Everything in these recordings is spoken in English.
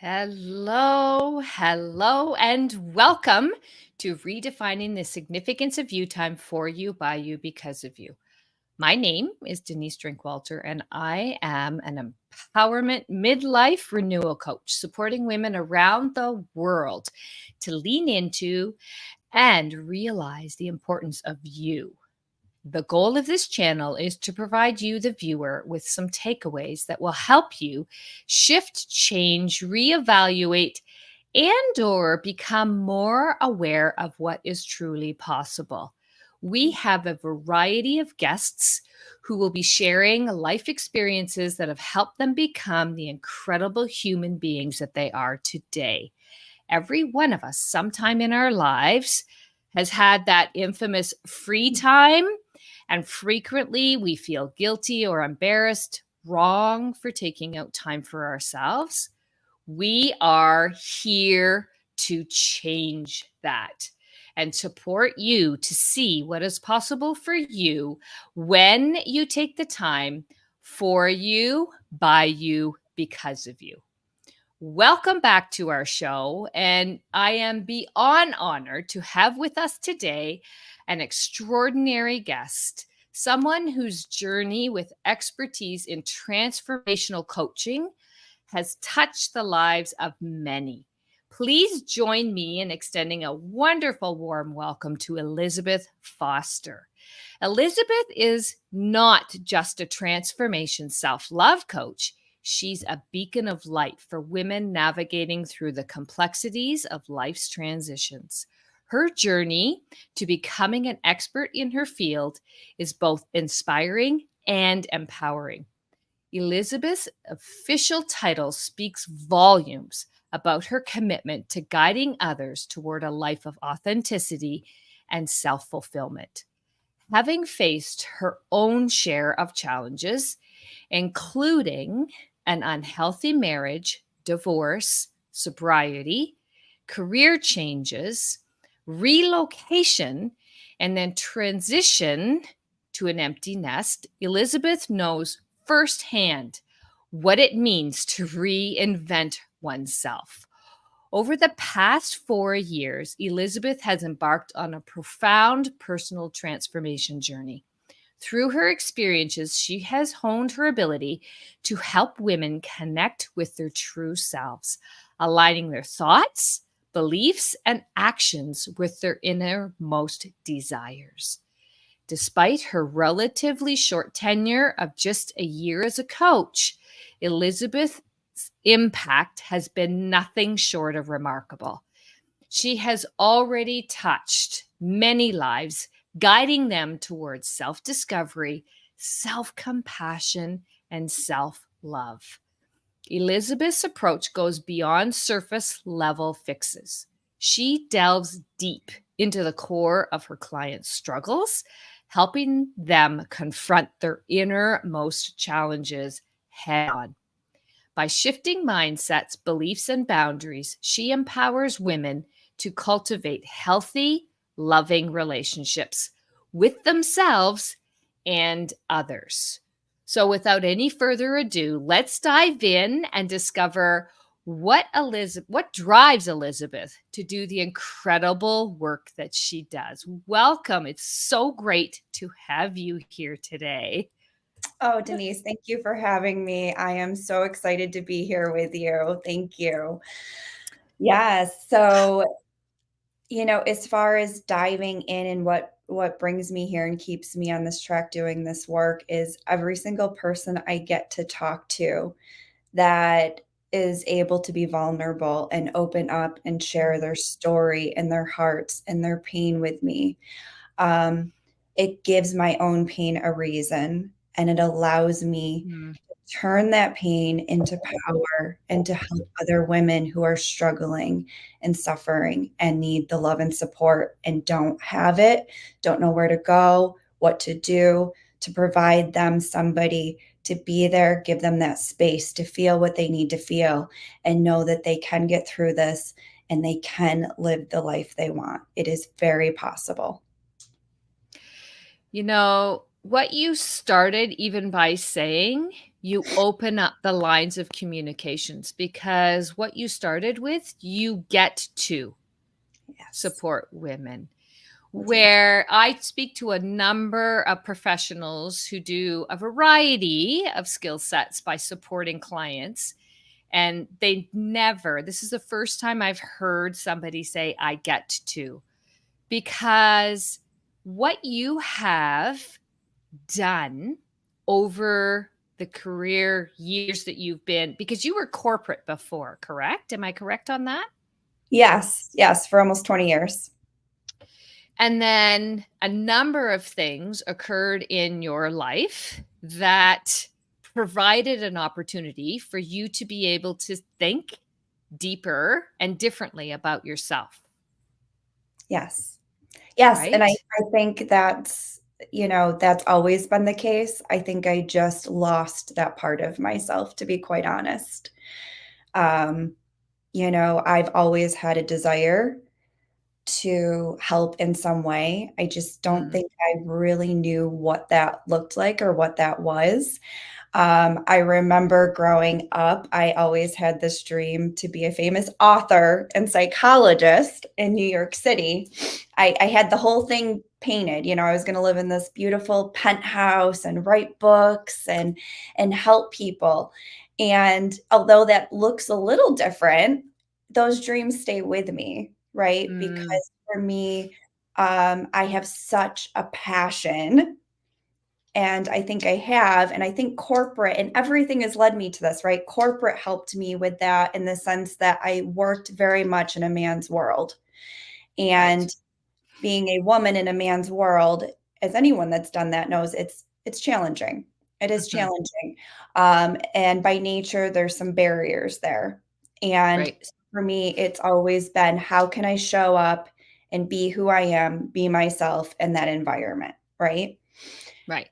Hello, and welcome to Redefining the Significance of You Time for You, by you, because of you. My name is Denise Drinkwalter, and I am an empowerment midlife renewal coach supporting women around the world to lean into and realize the importance of you. The goal of this channel is to provide you, the viewer, with some takeaways that will help you shift, change, reevaluate, and or become more aware of what is truly possible. We have a variety of guests who will be sharing life experiences that have helped them become the incredible human beings that they are today. Every one of us, sometime in our lives, has had that infamous free time, and frequently we feel guilty or embarrassed, wrong for taking out time for ourselves. We are here to change that and support you to see what is possible for you when you take the time for you, by you, because of you. Welcome back to our show, and I am beyond honored to have with us today an extraordinary guest, someone whose journey with expertise in transformational coaching has touched the lives of many. Please join me in extending a wonderful warm welcome to Elizabeth Foster. Elizabeth is not just a transformation self-love coach. She's a beacon of light for women navigating through the complexities of life's transitions. Her journey to becoming an expert in her field is both inspiring and empowering. Elizabeth's official title speaks volumes about her commitment to guiding others toward a life of authenticity and self-fulfillment. Having faced her own share of challenges, including an unhealthy marriage, divorce, sobriety, career changes, relocation, and then transition to an empty nest, Elizabeth knows firsthand what it means to reinvent oneself. Over the past 4 years, Elizabeth has embarked on a profound personal transformation journey. Through her experiences, she has honed her ability to help women connect with their true selves, aligning their thoughts, beliefs, and actions with their innermost desires. Despite her relatively short tenure of just a year as a coach, Elizabeth's impact has been nothing short of remarkable. She has already touched many lives, guiding them towards self-discovery, self-compassion, and self-love. Elizabeth's approach goes beyond surface level fixes. She delves deep into the core of her clients' struggles, helping them confront their innermost challenges head on. By shifting mindsets, beliefs, and boundaries, she empowers women to cultivate healthy, loving relationships with themselves and others. So, without any further ado, let's dive in and discover what drives Elizabeth to do the incredible work that she does. Welcome. It's so great to have you here today. Oh, Denise, thank you for having me. I am so excited to be here with you. Thank you. Yes. As far as diving in and what brings me here and keeps me on this track doing this work is every single person I get to talk to that is able to be vulnerable and open up and share their story and their hearts and their pain with me. Um, it gives my own pain a reason, and it allows me Mm. to turn that pain into power and to help other women who are struggling and suffering and need the love and support and don't have it, don't know where to go, what to do, to provide them somebody to be there, give them that space to feel what they need to feel and know that they can get through this and they can live the life they want. It is very possible. You know, what you started even by saying you open up the lines of communications, because what you started with, you get to Yes, support women. I do. Where I speak to a number of professionals who do a variety of skill sets by supporting clients, and they never, this is the first time I've heard somebody say, I get to, because what you have done over the career years that you've been, because you were corporate before, correct? Am I correct on that? Yes, yes, for almost 20 years. And then a number of things occurred in your life that provided an opportunity for you to be able to think deeper and differently about yourself, Yes. Yes, and right? I think that's always been the case. I think I just lost that part of myself, to be quite honest. Um, I've always had a desire to help in some way. I just don't Mm, think I really knew what that looked like or what that was. I remember growing up, I always had this dream to be a famous author and psychologist in New York City. I had the whole thing painted. I was going to live in this beautiful penthouse and write books and help people. And although that looks a little different, those dreams stay with me, right? mm, Because for me, I have such a passion, and I think I have, and I think corporate and everything has led me to this, right? Corporate helped me with that in the sense that I worked very much in a man's world. right. And being a woman in a man's world, as anyone that's done that knows, it's challenging. It is Mhm, challenging. And by nature, there's some barriers there. And right, for me, it's always been, how can I show up and be who I am, be myself in that environment, right? right.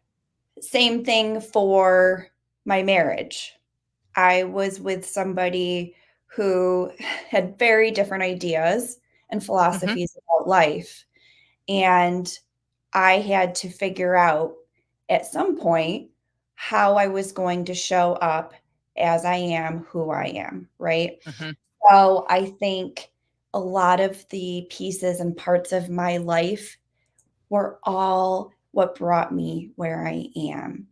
Same thing for my marriage. I was with somebody who had very different ideas and Mhm, philosophies about life. And I had to figure out at some point how I was going to show up as I am who I am, right? mhm, So I think a lot of the pieces and parts of my life were all what brought me where I am.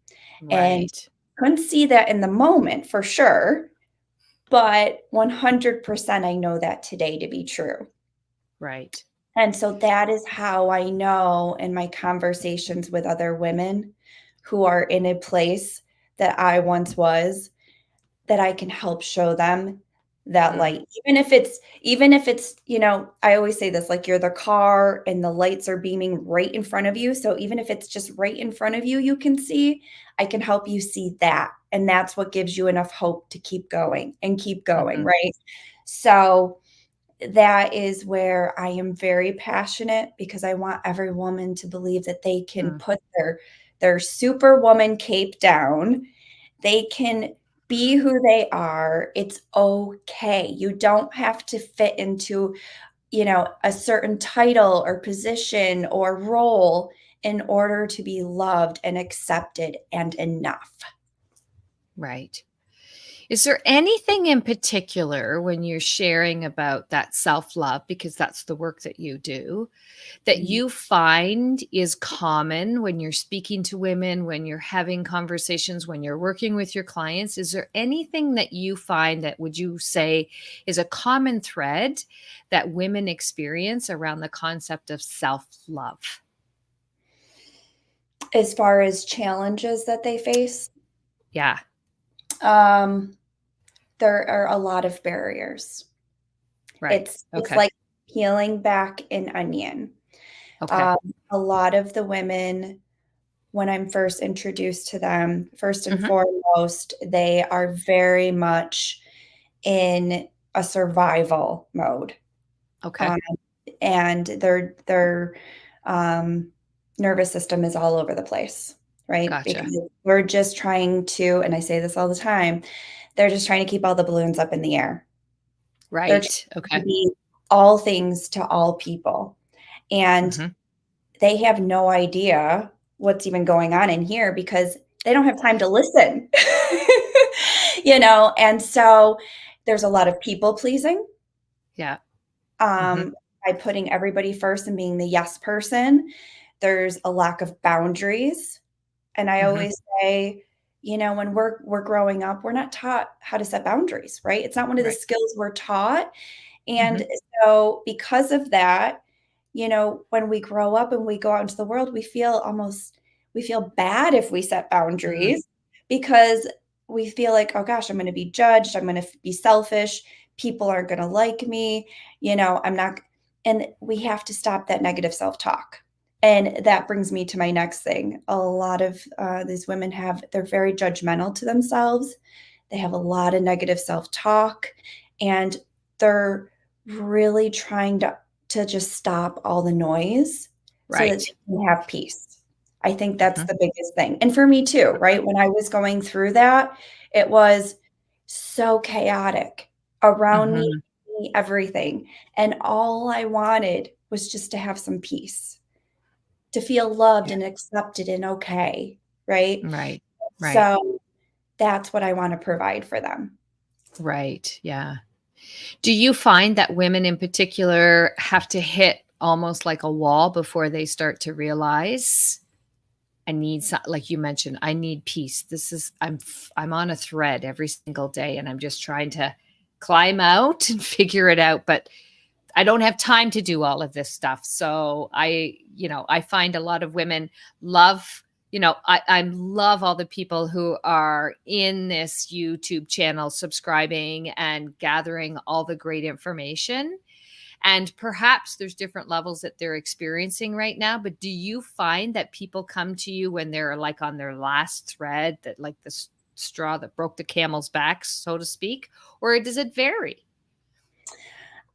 And right, couldn't see that in the moment for sure, but 100% I know that today to be true. right. And so that is how I know in my conversations with other women who are in a place that I once was, that I can help show them that Mm, light. Even if it's, I always say this, like, you're the car and the lights are beaming right in front of you. So even if it's just right in front of you, you can see, I can help you see that. And that's what gives you enough hope to keep going and keep going, mhm, right? So that is where I am very passionate, because I want every woman to believe that they can mm, put their superwoman cape down. They can be who they are. It's okay. You don't have to fit into, a certain title or position or role in order to be loved and accepted and enough. right. Is there anything in particular when you're sharing about that self-love, because that's the work that you do, that Mhm. you find is common when you're speaking to women, when you're having conversations, when you're working with your clients? Is there anything that you find that, would you say, is a common thread that women experience around the concept of self-love? As far as challenges that they face, Yeah, um, there are a lot of barriers. right. It's Okay. like peeling back an onion. Okay. Um, a lot of the women, when I'm first introduced to them, first and Mhm. foremost, they are very much in a survival mode. Okay. Um, and their um, nervous system is all over the place, right? Gotcha. Because we're just trying to, and I say this all the time, they're just trying to keep all the balloons up in the air. They're Right. trying to Okay. be all things to all people. And Mhm. they have no idea what's even going on in here, because they don't have time to listen. And so there's a lot of people pleasing, Yeah. Mhm. um, by putting everybody first and being the yes person. There's a lack of boundaries. And I Mhm. always say, when we're growing up, we're not taught how to set boundaries, right? It's not one of the Right. skills we're taught. And Mhm. so because of that, when we grow up and we go out into the world, we feel bad if we set Mm. boundaries because we feel like, oh gosh, I'm going to be judged. I'm going to be selfish. People aren't going to like me. I'm not, and we have to stop that negative self talk. And that brings me to my next thing. A lot of these women they're very judgmental to themselves. They have a lot of negative self talk, and they're really trying to just stop all the noise so that Right. they can have peace. I think that's Mhm. the biggest thing. And for me too, right? When I was going through that, it was so chaotic around Mhm. me, everything. And all I wanted was just to have some peace, to feel loved Yeah. and accepted and okay, right? Right. Right. So that's what I want to provide for them. Right. Yeah. Do you find that women in particular have to hit almost like a wall before they start to realize I need like you mentioned, I need peace. This is I'm on a thread every single day and I'm just trying to climb out and figure it out, but I don't have time to do all of this stuff. So I find a lot of women love, I love all the people who are in this YouTube channel, subscribing and gathering all the great information. And perhaps there's different levels that they're experiencing right now. But do you find that people come to you when they're like on their last thread, that like the straw that broke the camel's back, so to speak? Or does it vary?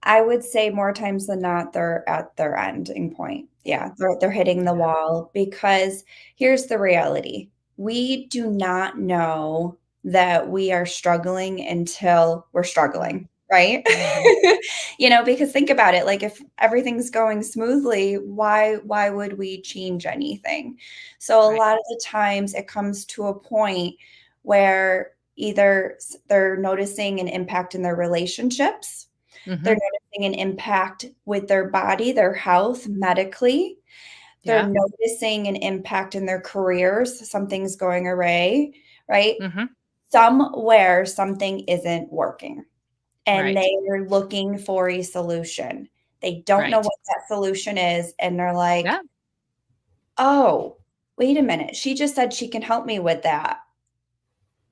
I would say more times than not, they're at their ending point. Yeah, they're hitting the Yeah. wall because here's the reality. We do not know that we are struggling until we're struggling, right? Mm-hmm. Because think about it, like if everything's going smoothly, why would we change anything? So a Right. lot of the times it comes to a point where either they're noticing an impact in their relationships, they're Mm-hmm. noticing an impact with their body, their health, medically. They're Yeah. noticing an impact in their careers. Something's going awry, right? Mm-hmm. Somewhere something isn't working and Right. they are looking for a solution. They don't know Right. what that solution is. And they're like, Yeah. oh, wait a minute. She just said she can help me with that.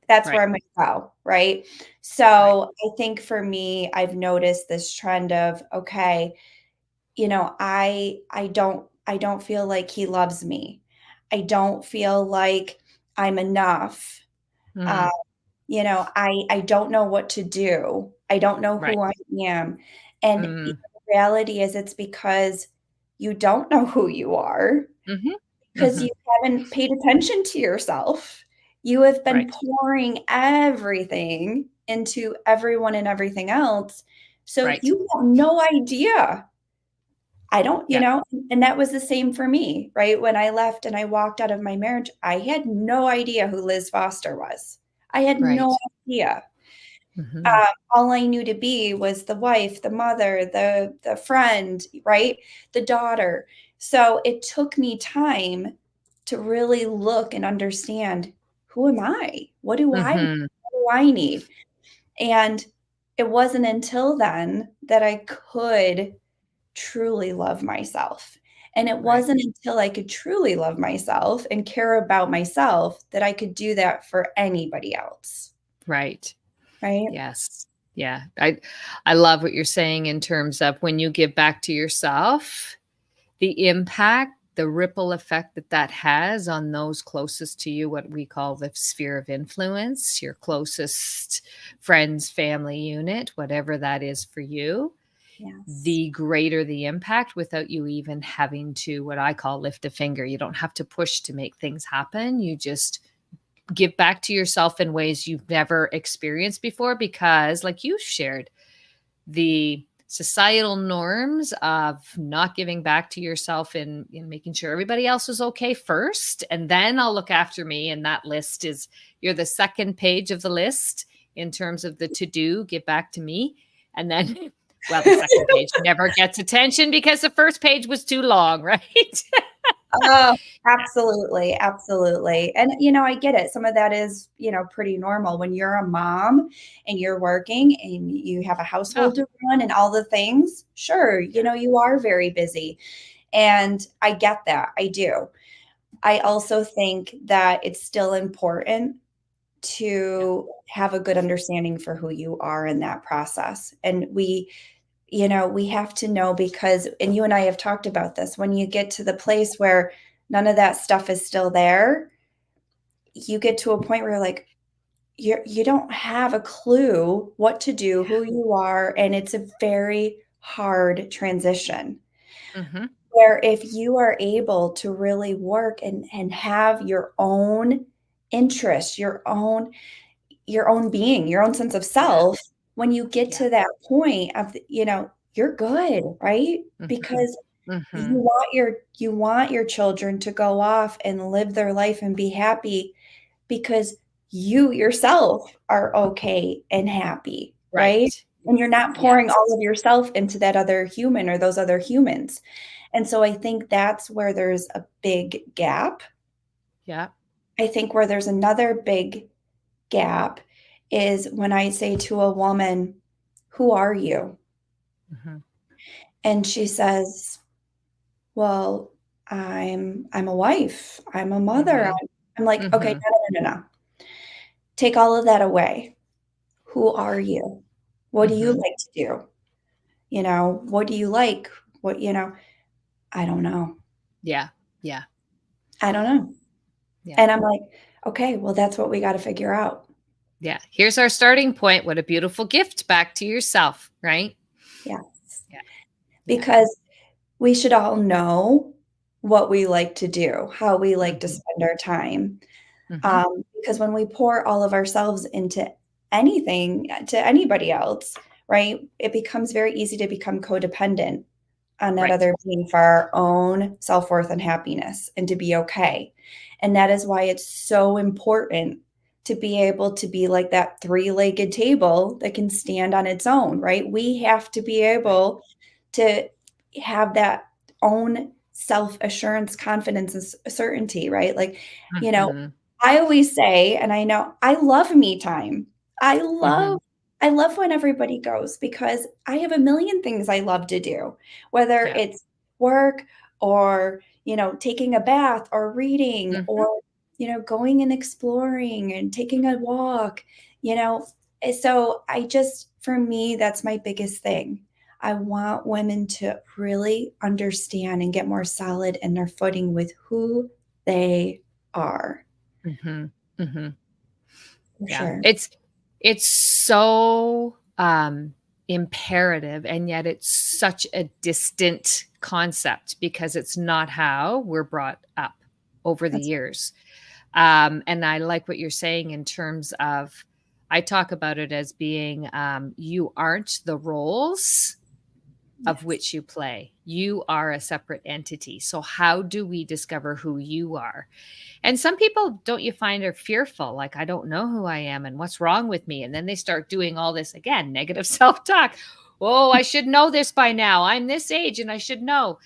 That's where Right. I'm going to go. Right. Right. So I think for me, I've noticed this trend of, okay, I don't feel like he loves me. I don't feel like I'm enough. Uh, Mm. I don't know what to do. I don't know Right. who I am. And Mm. the reality is it's because you don't know who you are Mm-hmm. because Mm-hmm. you haven't paid attention to yourself. You have been Right. pouring everything into everyone and everything else. So Right. you have no idea. I don't, Yeah. and that was the same for me, right? When I left and I walked out of my marriage, I had no idea who Liz Foster was. I had Right. no idea. Mm-hmm. All I knew to be was the wife, the mother, the friend, right? The daughter. So it took me time to really look and understand, who am I? Mm-hmm. What do I need? And it wasn't until then that I could truly love myself. And it Right. wasn't until I could truly love myself and care about myself that I could do that for anybody else, Right. right? Yes. Yeah. I love what you're saying in terms of when you give back to yourself, the impact, the ripple effect that that has on those closest to you, what we call the sphere of influence, your closest friends, family unit, whatever that is for you, Yes. the greater the impact without you even having to, what I call, lift a finger. You don't have to push to make things happen. You just give back to yourself in ways you've never experienced before because, like you shared, the societal norms of not giving back to yourself in making sure everybody else is okay first, and then I'll look after me. And that list is, you're the second page of the list in terms of the to-do, get back to me. And then, well, the second page never gets attention because the first page was too long, right? Oh, absolutely, absolutely. And, I get it. Some of that is, pretty normal when you're a mom and you're working and you have a Oh, household to run and all the things. Sure, yeah. you are very busy. And I get that. I do. I also think that it's still important Yeah. to have a good understanding for who you are in that process. And we have to know because, and you and I have talked about this, when you get to the place where none of that stuff is still there, you get to a point where you're like, you don't have a clue what to do, Yeah. who you are, and it's a very hard transition. Mhm. Where if you are able to really work and have your own interests, your own being, your own sense of Yeah. self, when you get Yeah. to that point of, you're good, right? Mhm. Because Mhm. you want your children to go off and live their life and be happy because you yourself are okay and happy, right? Right. And you're not pouring Yes. all of yourself into that other human or those other humans. And so I think that's where there's a big gap. Yeah. I think where there's another big gap is when I say to a woman, "Who are you?" Mhm. And she says, "Well, I'm a wife. I'm a mother." Mhm. I'm like, "Okay, Mhm. no, no, no, no. Take all of that away. Who are you? What do you Mhm. like to do? What do you like? What, I don't know. Yeah. Yeah. I don't know." Yeah. And I'm like, "Okay, well, that's what we got to figure out." Yeah. Here's our starting point. What a beautiful gift back to yourself, right? Yes. Yeah. Yeah. Because we should all know what we like to do, how we like to Mhm. spend our time. Mhm. Because when we pour all of ourselves into anything, to anybody else, right, it becomes very easy to become codependent on that Right. other being for our own self-worth and happiness and to be okay. And that is why it's so important to be able to be like that three-legged table that can stand on its own, right? We have to be Right. able to have that own self-assurance, confidence, and certainty, right? Like, you know, Mhm. I always say, and I know I love me time. I love Mhm. I love when everybody goes because I have a million things I love to do, whether Yeah. it's work or, taking a bath or reading Mhm. or, going and exploring and taking a walk, you know. So for me, that's my biggest thing. I want women to really understand and get more solid in their footing with who they are, Mhm. Mhm. for Yeah. sure. It's so imperative, and yet it's such a distant concept because it's not how we're brought up over the That's years. And I like what you're saying in terms of, I talk about it as being, you aren't the roles of yes. which you play. You are a separate entity. So how do we discover who you are? And some people, don't you find, are fearful, like, I don't know who I am and what's wrong with me. And then they start doing all this again, negative self talk. Oh, I should know this by now. I'm this age and I should know.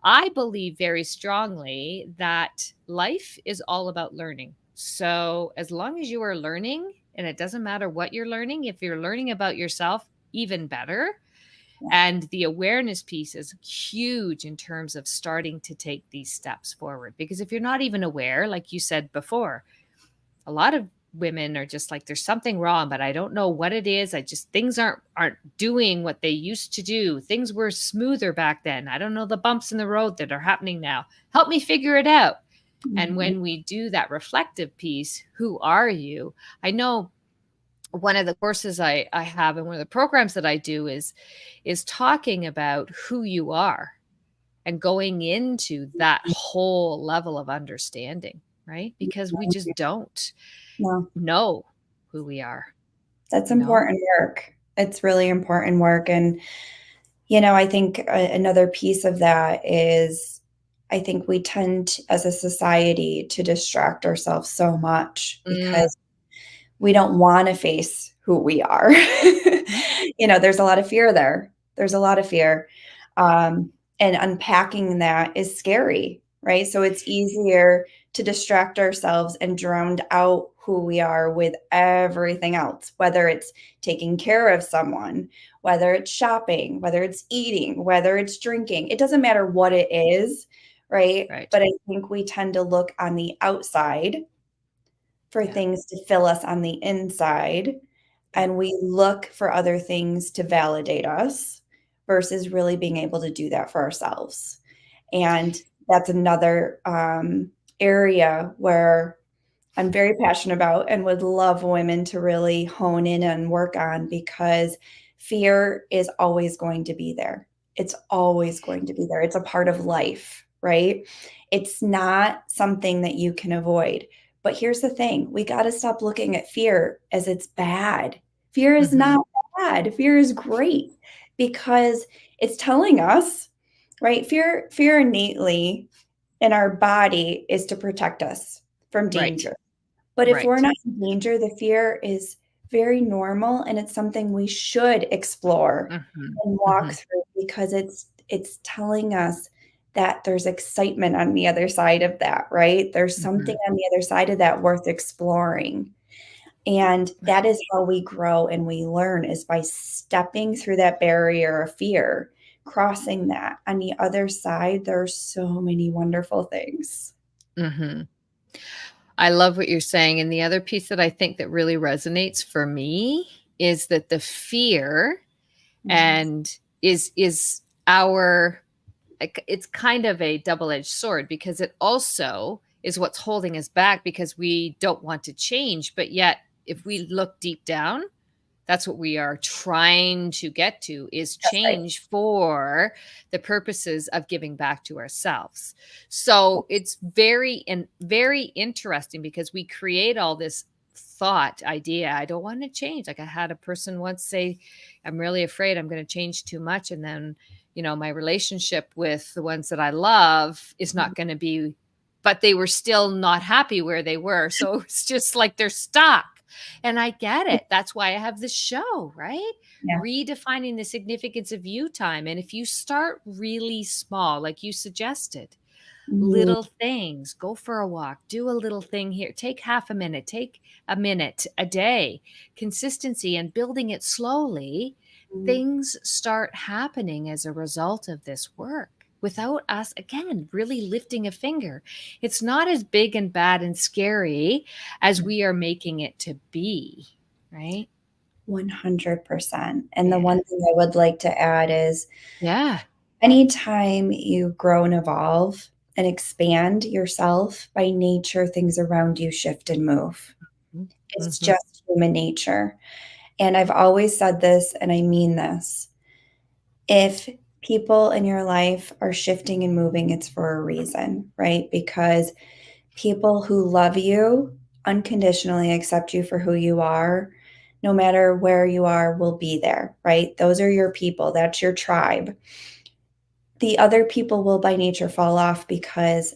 I believe very strongly that life is all about learning. So as long as you are learning, and it doesn't matter what you're learning, if you're learning about yourself, even better. Yeah. And the awareness piece is huge in terms of starting to take these steps forward. Because if you're not even aware, like you said before, a lot of women are just like, there's something wrong, but I don't know what it is. I just, things aren't doing what they used to do. Things were smoother back then. I don't know the bumps in the road that are happening now. Help me figure it out. And Mhm. when we do that reflective piece, who are you? I know one of the courses I have and one of the programs that I do is talking about who you are and going into that whole level of understanding, right? Because we just don't No, know who we are, that's you know? important work. It's really important work. And, I think another piece of that is I think we tend as a society to distract ourselves so much Mm, because we don't want to face who we are. Mhm. There's a lot of fear there. There's a lot of fear. And unpacking that is scary, right? So it's easier to distract ourselves and drown out who we are with everything else, whether it's taking care of someone, whether it's shopping, whether it's eating, whether it's drinking. It doesn't matter what it is, right? Right. But I think we tend to look on the outside for Yeah. things to fill us on the inside, Yeah. and we look for other things to validate us versus really being able to do that for ourselves. And that's another area where I'm very passionate about and would love women to really hone in and work on, because fear is always going to be there. It's always going to be there. It's a part of life, right? It's not something that you can avoid. But here's the thing, we got to stop looking at fear as it's bad. Fear is Mhm. not bad. Fear is great because it's telling us, right? Fear innately in our body is to protect us from Right. danger. But if we're Right. not in danger, the fear is very normal, and it's something we should explore Mhm. and walk Mhm. through, because it's telling us that there's excitement on the other side of that, right? There's something Mhm. on the other side of that worth exploring. And that is how we grow and we learn, is by stepping through that barrier of fear, crossing that. On the other side, there are so many wonderful things. Mhm. I love what you're saying, and the other piece that I think that really resonates for me is that the fear Yes. and is our it's kind of a double-edged sword, because it also is what's holding us back because we don't want to change, but yet if we look deep down, that's what we are trying to get to, is That's right. change for the purposes of giving back to ourselves. So it's very interesting, because we create all this thought idea, I don't want to change. Like, I had a person once say, I'm really afraid I'm going to change too much, and then my relationship with the ones that I love is not going to be, but they were still not happy where they were, so it's just like they're stuck. And I get it. That's why I have this show, right? Yeah. Redefining the significance of you time. And if you start really small, like you suggested, Mhm. little things, go for a walk, do a little thing here, take half a minute, take a minute a day, consistency and building it slowly, things start happening as a result of this work without us, again, really lifting a finger. It's not as big and bad and scary as we are making it to be, right? 100%. And the Yeah. one thing I would like to add is, Yeah. anytime you grow and evolve and expand yourself, by nature, things around you shift and move. It's Mm-hmm. just human nature. And I've always said this, and I mean this. If people in your life are shifting and moving, it's for a reason, right? Because people who love you unconditionally, accept you for who you are, no matter where you are, will be there, right? Those are your people. That's your tribe. The other people will by nature fall off because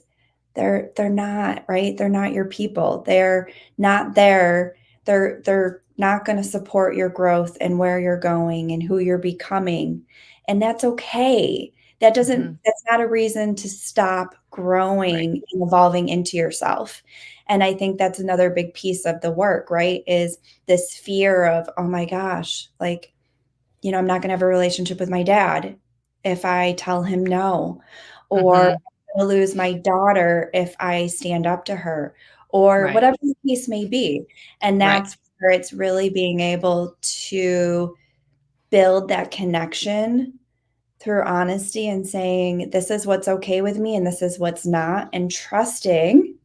they're not, right? They're not your people. They're not there. They're not going to support your growth and where you're going and who you're becoming. And that's okay. Mm-hmm. That's not a reason to stop Right. growing and evolving into yourself. And I think that's another big piece of the work, right? Is this fear of, oh my gosh, like, I'm not going to have a relationship with my dad if I tell him no, or Mm-hmm. I'm going to lose my daughter if I stand up to her, or Right. whatever the case may be. And Right. that's where it's really being able to build that connection through honesty and saying, this is what's okay with me and this is what's not, and trusting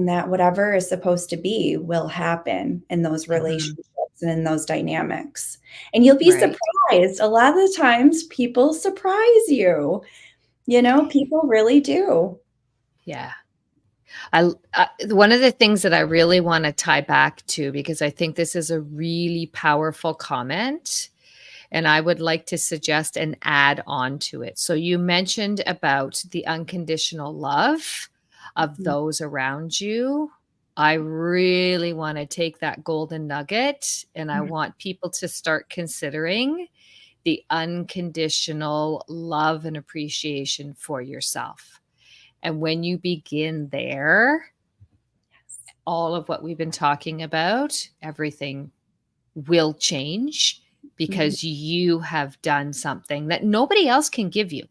that whatever is supposed to be will happen in those Mm-hmm. relationships and in those dynamics. And you'll be Right. surprised. A lot of the times people surprise you. People really do. Yeah. One of the things that I really want to tie back to, because I think this is a really powerful comment, and I would like to suggest and add on to it. So you mentioned about the unconditional love of Mhm. those around you. I really want to take that golden nugget and I Mhm. want people to start considering the unconditional love and appreciation for yourself. And when you begin there, Yes. all of what we've been talking about, everything will change Mhm. because you have done something that nobody else can give you.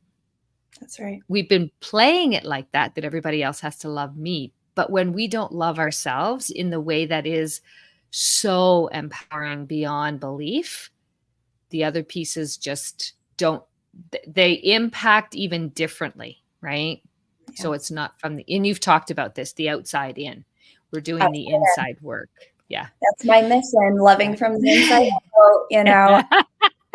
That's right. We've been playing it like that, that everybody else has to love me. But when we don't love ourselves in the way that is so empowering beyond belief, the other pieces just don't, they impact even differently, right? Yeah. So it's not from the, and you've talked about this, the outside in. We're doing That's the inside work. Yeah. that's my mission, loving from the inside out, Yeah.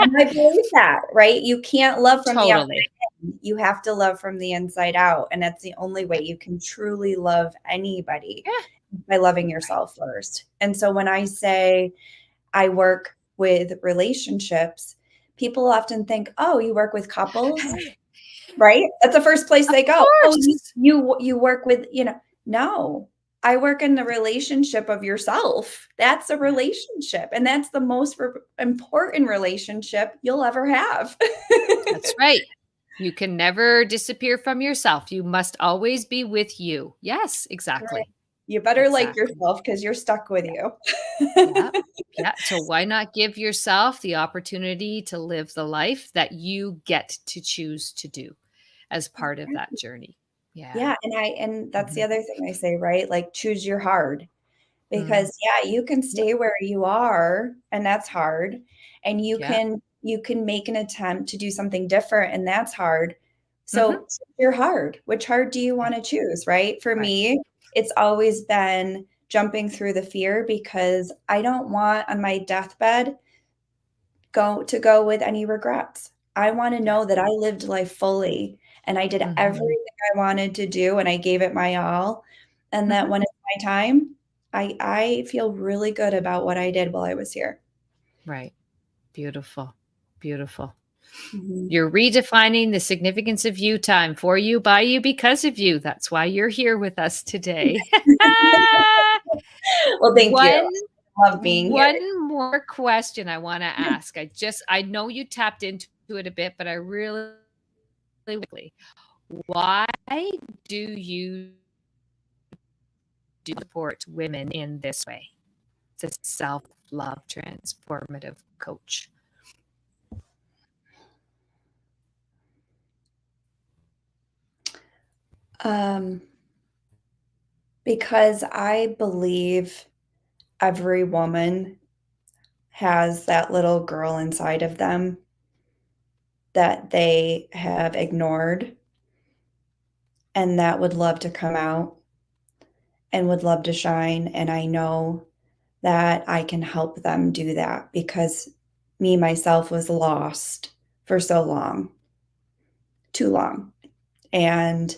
and I believe that, right? You can't love from the outside Totally. in. You have to love from the inside out, and that's the only way you can truly love anybody, Yeah. by loving Right. yourself first. And so when I say I work with relationships, people often think, "Oh, you work with couples?" Right? That's the first place Of they go. "Oh, course. you work with," no. I work in the relationship of yourself. That's a Yeah. relationship, and that's the most important relationship you'll ever have. That's right. You can never disappear from yourself. You must always be with you. Yes, Right. exactly. You better like Exactly. yourself because 'cause you're stuck with Yeah. you. Yeah. Yeah. So why not give yourself the opportunity to live the life that you get to choose to do as part of that journey? Yeah. Yeah, and that's the Mhm. other thing I say, right? Like, choose your hard. Mm. Because, yeah, you can Yep. stay where you are, and that's hard, and Yeah. you can make an attempt to do something different, and that's hard. Mhm. So, choose your hard. Which hard do you Yeah. wanna choose, right? For Right. me, it's always been jumping through the fear because I don't want on my deathbed go with any regrets. I wanna Yeah. know that I lived life fully, and I did Mhm. everything I wanted to do, and I gave it my all, and that Mhm. when it's my time, I feel really good about what I did while I was here. Right. Beautiful. Beautiful. Mhm. You're redefining the significance of you time for you, by you, because of you. That's why you're here with us today. Well, thank you. One Love being here. one more question I wanna ask. I know you tapped into it a bit, but I really quickly. Why do you support women in this way? It's a self-love transformative coach. Um, because I believe every woman has that little girl inside of them that they have ignored and that would love to come out and would love to shine, and I know that I can help them do that because me, myself, was lost for so long, too long, and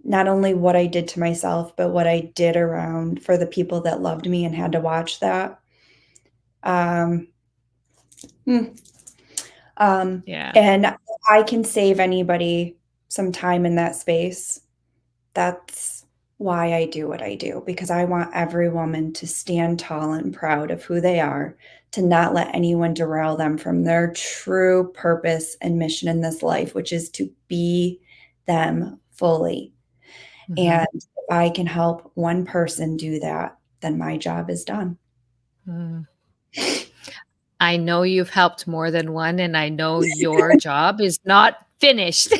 not only what I did to myself, but what I did around for the people that loved me and had to watch that. Um, hmm, Yeah. and if I can save anybody some time in that space, that's why I do what I do, because I want every woman to stand tall and proud of who they are, to not let anyone derail them from their true purpose and mission in this life, which is to be them fully. Mhm. And if I can help one person do that, then my job is done. Mm. I know you've helped more than one, and I know your job is not finished.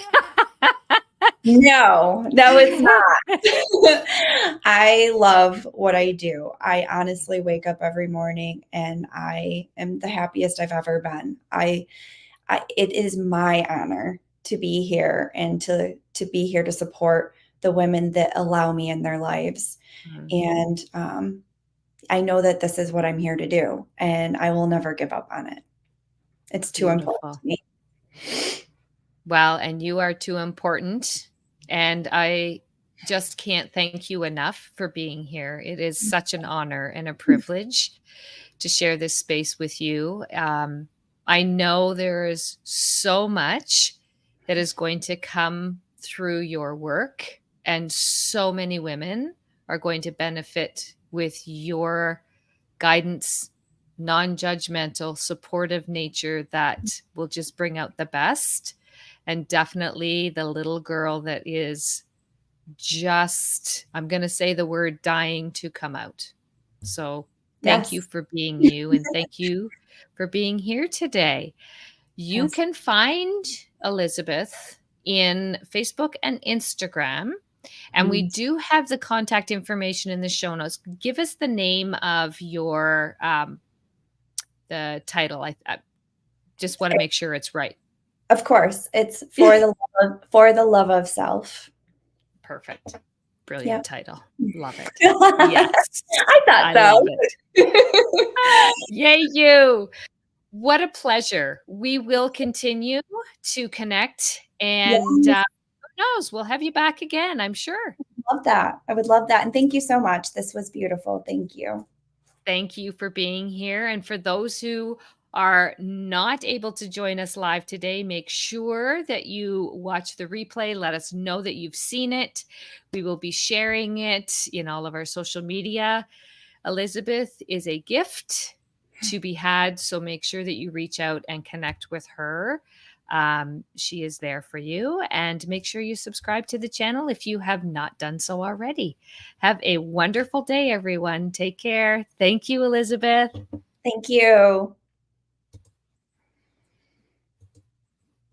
No, no, it's not. I love what I do. I honestly wake up every morning and I am the happiest I've ever been. It is my honor to be here and to be here to support the women that allow me in their lives. Mm, And I know that this is what I'm here to do, and I will never give up on it. It's too important to beautiful. me. Well, and you are too important, and I just can't thank you enough for being here. It is such an honor and a privilege to share this space with you. I know there is so much that is going to come through your work, and so many women are going to benefit with your guidance, non-judgmental, supportive nature that will just bring out the best. And definitely the little girl that is just, I'm going to say the word dying to come out. So thank you Yes. for being you, and thank you for being here today. You Yes. can find Elizabeth in Facebook and Instagram. And we Mm. do have the contact information in the show notes. Give us the name of your the title. I just want to make sure it's right. Of course, it's for the love of self. Perfect. Brilliant Yep. title. Love it. Yes. I thought I love it. so. Yay, you. What a pleasure. We will continue to connect, and Yes, who knows, we'll have you back again, I'm sure. love that. I would love that, and thank you so much. This was beautiful. Thank you. Thank you for being here. And for those who are not able to join us live today, make sure that you watch the replay. Let us know that you've seen it. We will be sharing it in all of our social media. Elizabeth is a gift to be had. So make sure that you reach out and connect with her. She is there for you. And make sure you subscribe to the channel if you have not done so already. Have a wonderful day, everyone. Take care. Thank you, Elizabeth. Thank you.